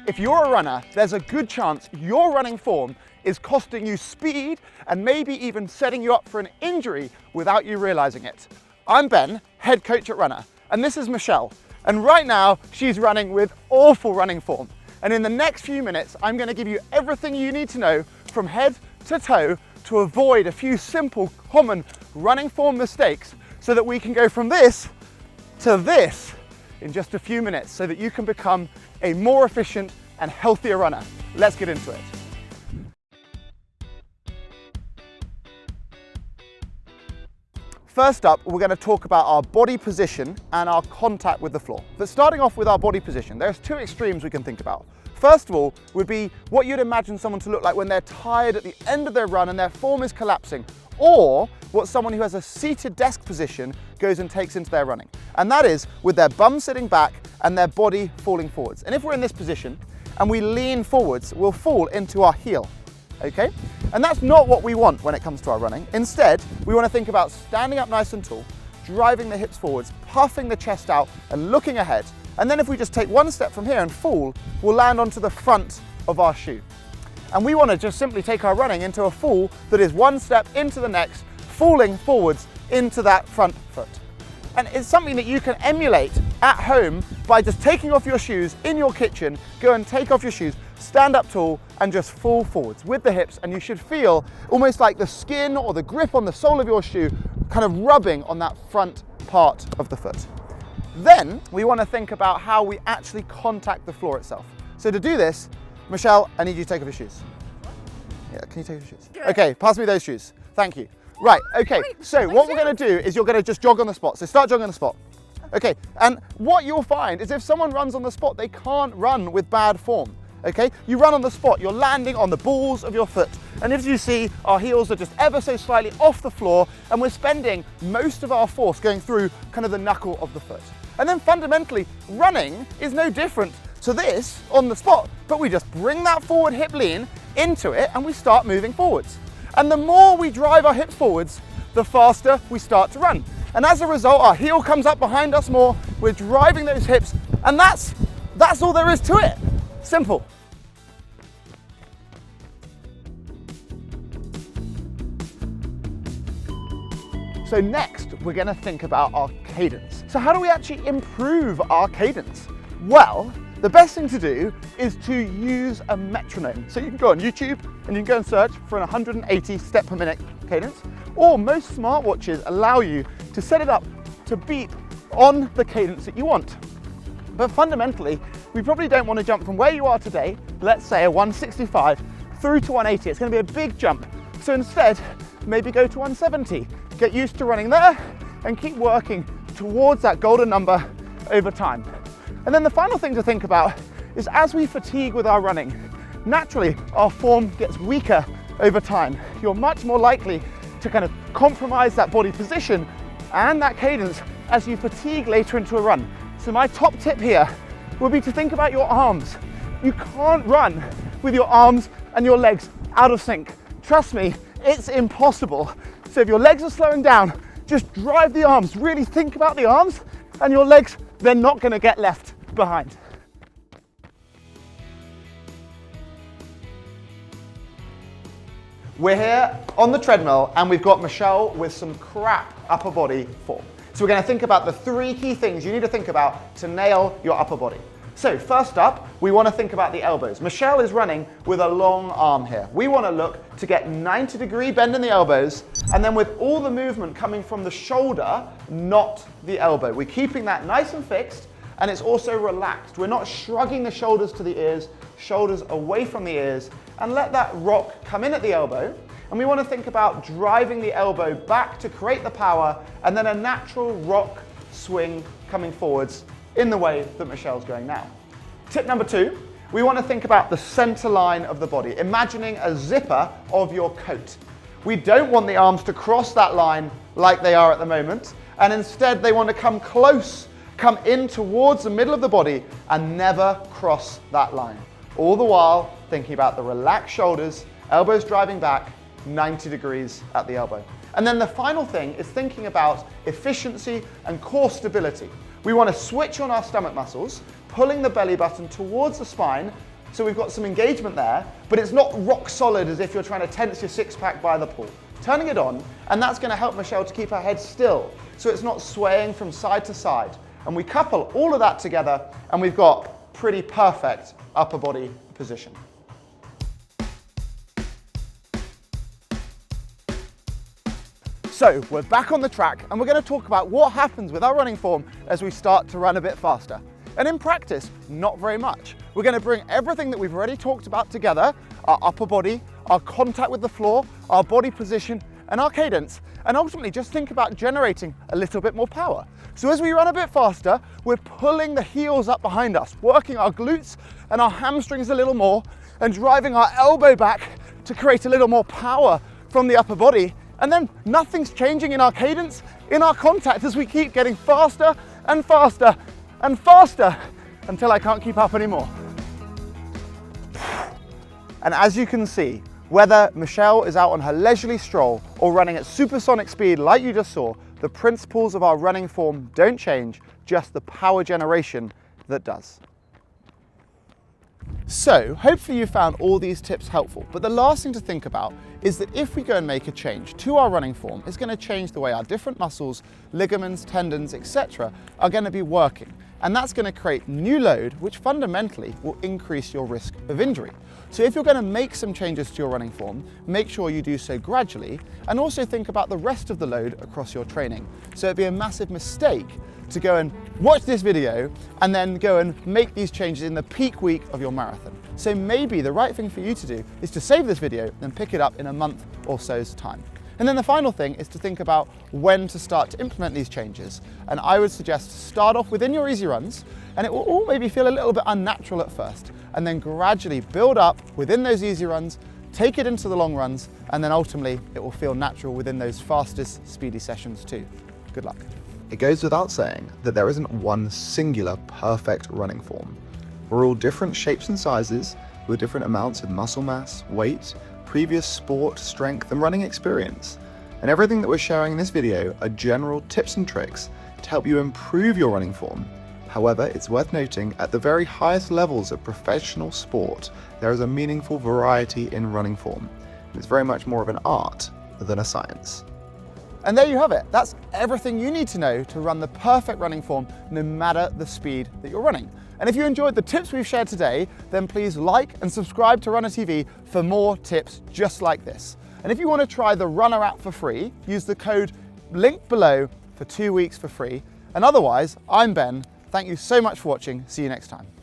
If you're a runner, there's a good chance your running form is costing you speed and maybe even setting you up for an injury without you realizing it. I'm Ben, head coach at Runna, and this is Michelle. And right now, she's running with awful running form. And in the next few minutes, I'm going to give you everything you need to know from head to toe to avoid a few simple, common running form mistakes so that we can go from this to this in just a few minutes so that you can become a more efficient and healthier runner. Let's get into it. First up, we're going to talk about our body position and our contact with the floor. But starting off with our body position, there's two extremes we can think about. First of all would be what you'd imagine someone to look like when they're tired at the end of their run and their form is collapsing, or what someone who has a seated desk position goes and takes into their running. And that is with their bum sitting back and their body falling forwards. And if we're in this position and we lean forwards, we'll fall into our heel, okay? And that's not what we want when it comes to our running. Instead, we want to think about standing up nice and tall, driving the hips forwards, puffing the chest out and looking ahead. And then if we just take one step from here and fall, we'll land onto the front of our shoe. And we want to just simply take our running into a fall that is one step into the next, falling forwards into that front foot. And it's something that you can emulate at home by just taking off your shoes in your kitchen, go and take off your shoes, stand up tall and just fall forwards with the hips, and you should feel almost like the skin or the grip on the sole of your shoe kind of rubbing on that front part of the foot. Then we want to think about how we actually contact the floor itself. So to do this, Michelle, I need you to take off your shoes. Yeah, can you take off your shoes? Okay, pass me those shoes. Thank you. Right, okay, so what we're going to do is you're going to just jog on the spot. So start jogging on the spot. Okay, and what you'll find is if someone runs on the spot, they can't run with bad form. Okay, you run on the spot, you're landing on the balls of your foot. And as you see, our heels are just ever so slightly off the floor, and we're spending most of our force going through kind of the knuckle of the foot. And then fundamentally, running is no different to this on the spot, but we just bring that forward hip lean into it and we start moving forwards. And the more we drive our hips forwards, the faster we start to run. And as a result, our heel comes up behind us more, we're driving those hips, and that's all there is to it. Simple. So next, we're going to think about our cadence. So how do we actually improve our cadence? Well, the best thing to do is to use a metronome. So you can go on YouTube and you can go and search for an 180 step per minute cadence, or most smartwatches allow you to set it up to beat on the cadence that you want. But fundamentally, we probably don't want to jump from where you are today, let's say a 165, through to 180. It's going to be a big jump. So instead, maybe go to 170. Get used to running there and keep working towards that golden number over time. And then the final thing to think about is as we fatigue with our running, naturally our form gets weaker over time. You're much more likely to kind of compromise that body position and that cadence as you fatigue later into a run. So my top tip here would be to think about your arms. You can't run with your arms and your legs out of sync. Trust me, it's impossible. So if your legs are slowing down, just drive the arms. Really think about the arms, and your legs, they're not going to get left behind. We're here on the treadmill and we've got Michelle with some crap upper body form. So we're going to think about the three key things you need to think about to nail your upper body. So first up, we want to think about the elbows. Michelle is running with a long arm here. We want to look to get 90-degree bend in the elbows, and then with all the movement coming from the shoulder, not the elbow. We're keeping that nice and fixed, and it's also relaxed. We're not shrugging the shoulders to the ears, shoulders away from the ears, and let that rock come in at the elbow. And we want to think about driving the elbow back to create the power, and then a natural rock swing coming forwards in the way that Michelle's going now. Tip number 2, we want to think about the center line of the body, imagining a zipper of your coat. We don't want the arms to cross that line like they are at the moment, and instead they want to come close, come in towards the middle of the body and never cross that line. All the while thinking about the relaxed shoulders, elbows driving back, 90 degrees at the elbow. And then the final thing is thinking about efficiency and core stability. We want to switch on our stomach muscles, pulling the belly button towards the spine, so we've got some engagement there, but it's not rock solid as if you're trying to tense your six-pack by the pool. Turning it on, and that's going to help Michelle to keep her head still, so it's not swaying from side to side. And we couple all of that together, and we've got pretty perfect upper body position. So we're back on the track, and we're going to talk about what happens with our running form as we start to run a bit faster. And in practice, not very much. We're going to bring everything that we've already talked about together, our upper body, our contact with the floor, our body position, and our cadence, and ultimately just think about generating a little bit more power. So as we run a bit faster, we're pulling the heels up behind us, working our glutes and our hamstrings a little more, and driving our elbow back to create a little more power from the upper body. And then nothing's changing in our cadence, in our contact, as we keep getting faster and faster and faster until I can't keep up anymore. And as you can see, whether Michelle is out on her leisurely stroll or running at supersonic speed like you just saw, the principles of our running form don't change, just the power generation that does. So, hopefully you found all these tips helpful, but the last thing to think about is that if we go and make a change to our running form, it's going to change the way our different muscles, ligaments, tendons, etc. are going to be working. And that's going to create new load, which fundamentally will increase your risk of injury. So if you're going to make some changes to your running form, make sure you do so gradually, and also think about the rest of the load across your training. So it'd be a massive mistake to go and watch this video and then go and make these changes in the peak week of your marathon. So maybe the right thing for you to do is to save this video and pick it up in a month or so's time. And then the final thing is to think about when to start to implement these changes. And I would suggest to start off within your easy runs, and it will all maybe feel a little bit unnatural at first, and then gradually build up within those easy runs, take it into the long runs, and then ultimately it will feel natural within those fastest, speedy sessions too. Good luck. It goes without saying that there isn't one singular perfect running form. We're all different shapes and sizes with different amounts of muscle mass, weight, previous sport, strength, and running experience. And everything that we're sharing in this video are general tips and tricks to help you improve your running form. However, it's worth noting at the very highest levels of professional sport, there is a meaningful variety in running form. It's very much more of an art than a science. And there you have it. That's everything you need to know to run the perfect running form, no matter the speed that you're running. And if you enjoyed the tips we've shared today, then please like and subscribe to Runna TV for more tips just like this. And if you want to try the Runna app for free, use the code linked below for 2 weeks for free. And otherwise, I'm Ben. Thank you so much for watching. See you next time.